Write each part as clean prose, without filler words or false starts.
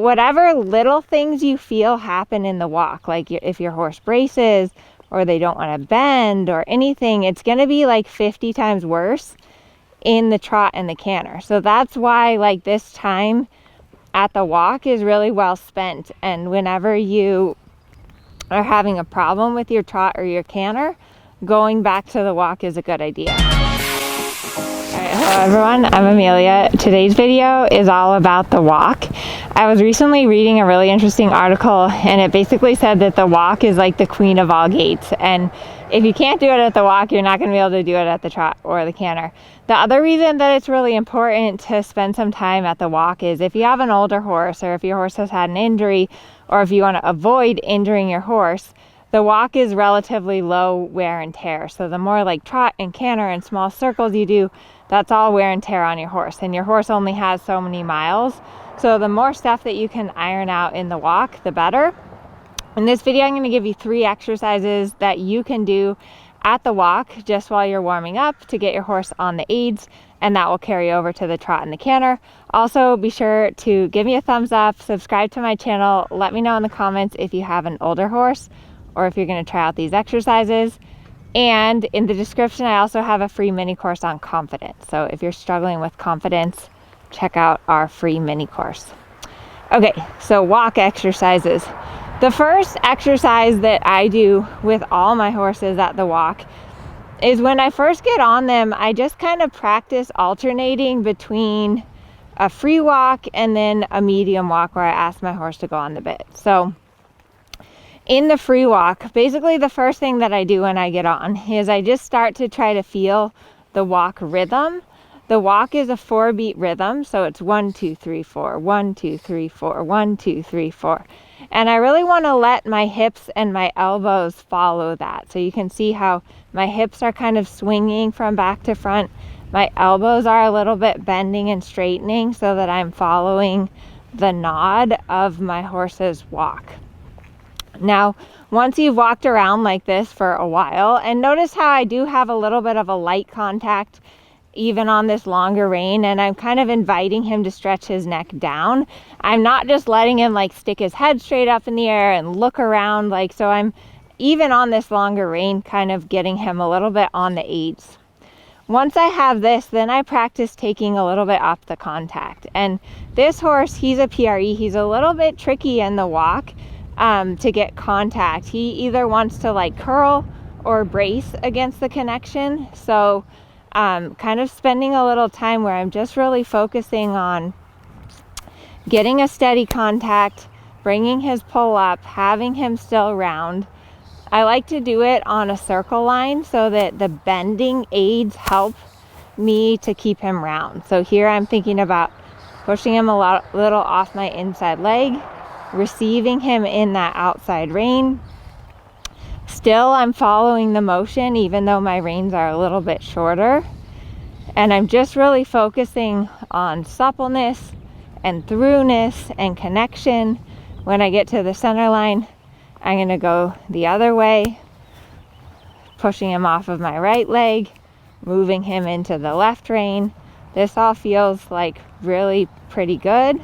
whatever little things you feel happen in the walk, like if your horse braces or they don't want to bend or anything, it's going to be like 50 times worse in the trot and the canter. So that's why like this time at the walk is really well spent. And whenever you are having a problem with your trot or your canter, going back to the walk is a good idea. Hello everyone, I'm Amelia. Today's video is all about the walk. I was recently reading a really interesting article and it basically said that the walk is like the queen of all gaits, and if you can't do it at the walk, you're not going to be able to do it at the trot or the canter. The other reason that it's really important to spend some time at the walk is if you have an older horse, or if your horse has had an injury, or if you want to avoid injuring your horse, the walk is relatively low wear and tear. So the more like trot and canter and small circles you do, that's all wear and tear on your horse. And your horse only has so many miles. So the more stuff that you can iron out in the walk, the better. In this video, I'm going to give you 3 exercises that you can do at the walk just while you're warming up to get your horse on the aids, and that will carry over to the trot and the canter. Also, be sure to give me a thumbs up, subscribe to my channel, let me know in the comments if you have an older horse or if you're going to try out these exercises. And in the description, I also have a free mini course on confidence. So if you're struggling with confidence, check out our free mini course. Okay, so walk exercises. The first exercise that I do with all my horses at the walk is when I first get on them, I just kind of practice alternating between a free walk and then a medium walk where I ask my horse to go on the bit. So in the free walk, basically the first thing that I do when I get on is I just start to try to feel the walk rhythm. The walk is a 4-beat rhythm, so it's 1, 2, 3, 4, 1, 2, 3, 4, 1, 2, 3, 4. And I really want to let my hips and my elbows follow that. So you can see how my hips are kind of swinging from back to front. My elbows are a little bit bending and straightening so that I'm following the nod of my horse's walk. Now, once you've walked around like this for a while, and notice how I do have a little bit of a light contact even on this longer rein, and I'm kind of inviting him to stretch his neck down. I'm not just letting him like stick his head straight up in the air and look around, like, so I'm even on this longer rein kind of getting him a little bit on the aids. Once I have this, then I practice taking a little bit up the contact. And this horse, he's a PRE, he's a little bit tricky in the walk to get contact. He either wants to like curl or brace against the connection. So kind of spending a little time where I'm just really focusing on getting a steady contact, bringing his pull up, having him still round. I like to do it on a circle line so that the bending aids help me to keep him round. So here I'm thinking about pushing him a little off my inside leg, receiving him in that outside rein. Still, I'm following the motion even though my reins are a little bit shorter. And I'm just really focusing on suppleness and throughness and connection. When I get to the center line, I'm going to go the other way, pushing him off of my right leg, moving him into the left rein. This all feels like really pretty good.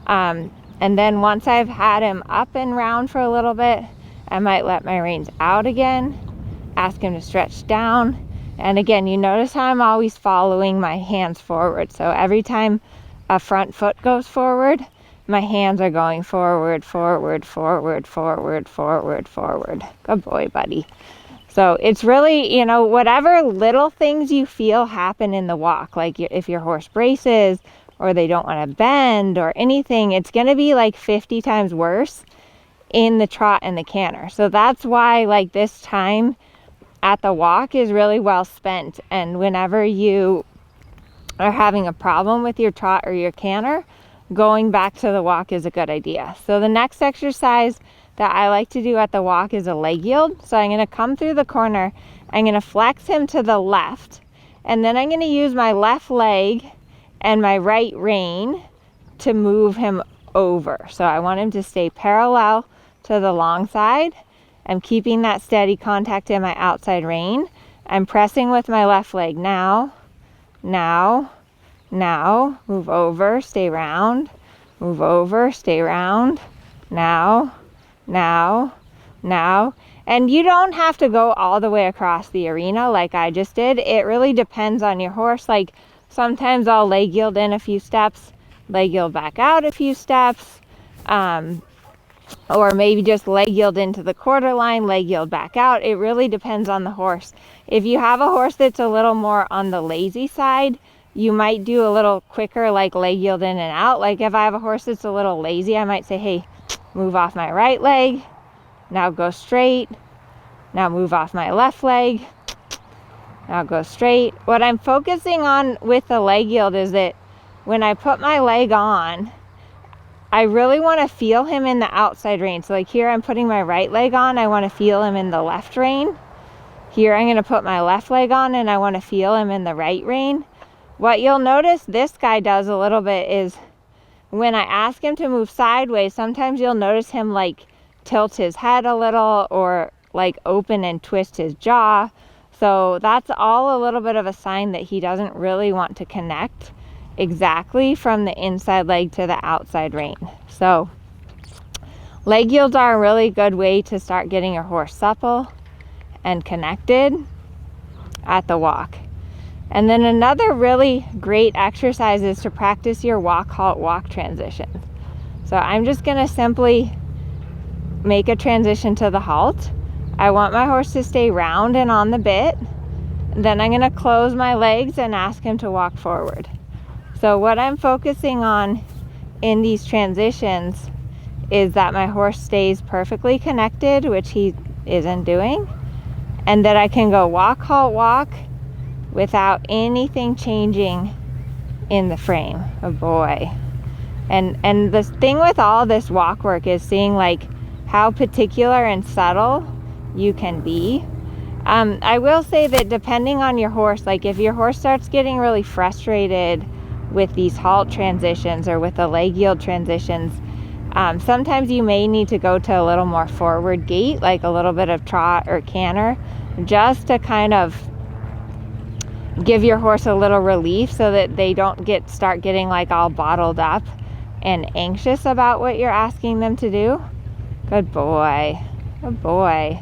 And then once I've had him up and round for a little bit, I might let my reins out again, ask him to stretch down. And again, you notice how I'm always following my hands forward. So every time a front foot goes forward, my hands are going forward, forward, forward, forward, forward, forward. Good boy, buddy. So it's really, you know, whatever little things you feel happen in the walk, like if your horse braces or they don't want to bend or anything, it's going to be like 50 times worse in the trot and the canter. So that's why like this time at the walk is really well spent. And whenever you are having a problem with your trot or your canter, going back to the walk is a good idea. So the next exercise that I like to do at the walk is a leg yield. So I'm going to come through the corner, I'm going to flex him to the left, and then I'm going to use my left leg and my right rein to move him over. So I want him to stay parallel to the long side. I'm keeping that steady contact in my outside rein. I'm pressing with my left leg now, move over, stay round, move over, stay round, now, now, now. And you don't have to go all the way across the arena like I just did. It really depends on your horse. Like sometimes I'll leg yield in a few steps, leg yield back out a few steps, or maybe just leg yield into the quarter line, leg yield back out. It really depends on the horse. If you have a horse that's a little more on the lazy side, you might do a little quicker, like leg yield in and out. Like if I have a horse that's a little lazy, I might say, hey, move off my right leg, now go straight, now move off my left leg, now go straight. What I'm focusing on with the leg yield is that when I put my leg on, I really want to feel him in the outside rein. So like here I'm putting my right leg on, I want to feel him in the left rein. Here I'm going to put my left leg on and I want to feel him in the right rein. What you'll notice this guy does a little bit is when I ask him to move sideways, sometimes you'll notice him like tilt his head a little or like open and twist his jaw. So that's all a little bit of a sign that he doesn't really want to connect exactly from the inside leg to the outside rein. So leg yields are a really good way to start getting your horse supple and connected at the walk. And then another really great exercise is to practice your walk-halt-walk transition. So I'm just going to simply make a transition to the halt. I want my horse to stay round and on the bit. Then I'm going to close my legs and ask him to walk forward. So what I'm focusing on in these transitions is that my horse stays perfectly connected, which he isn't doing, and that I can go walk, halt, walk without anything changing in the frame. Oh boy. And the thing with all this walk work is seeing like how particular and subtle you can be. I will say that depending on your horse, like if your horse starts getting really frustrated with these halt transitions or with the leg yield transitions, sometimes you may need to go to a little more forward gait, like a little bit of trot or canter, just to kind of give your horse a little relief so that they don't start getting like all bottled up and anxious about what you're asking them to do. Good boy. Good boy.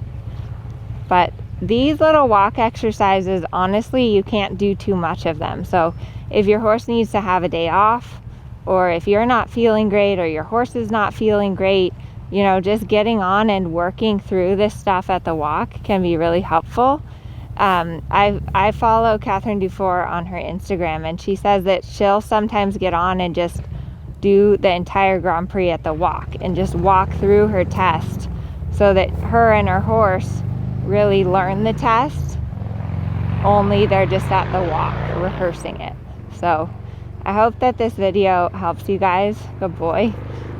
But these little walk exercises, honestly, you can't do too much of them. So if your horse needs to have a day off, or if you're not feeling great or your horse is not feeling great, you know, just getting on and working through this stuff at the walk can be really helpful. I follow Catherine Dufour on her Instagram, and she says that she'll sometimes get on and just do the entire Grand Prix at the walk and just walk through her test so that her and her horse really learn the test, only they're just at the walk rehearsing it. So I hope that this video helps you guys, good boy,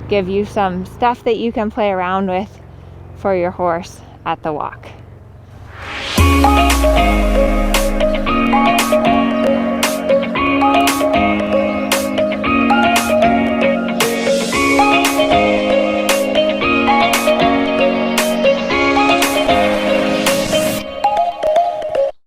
give you some stuff that you can play around with for your horse at the walk.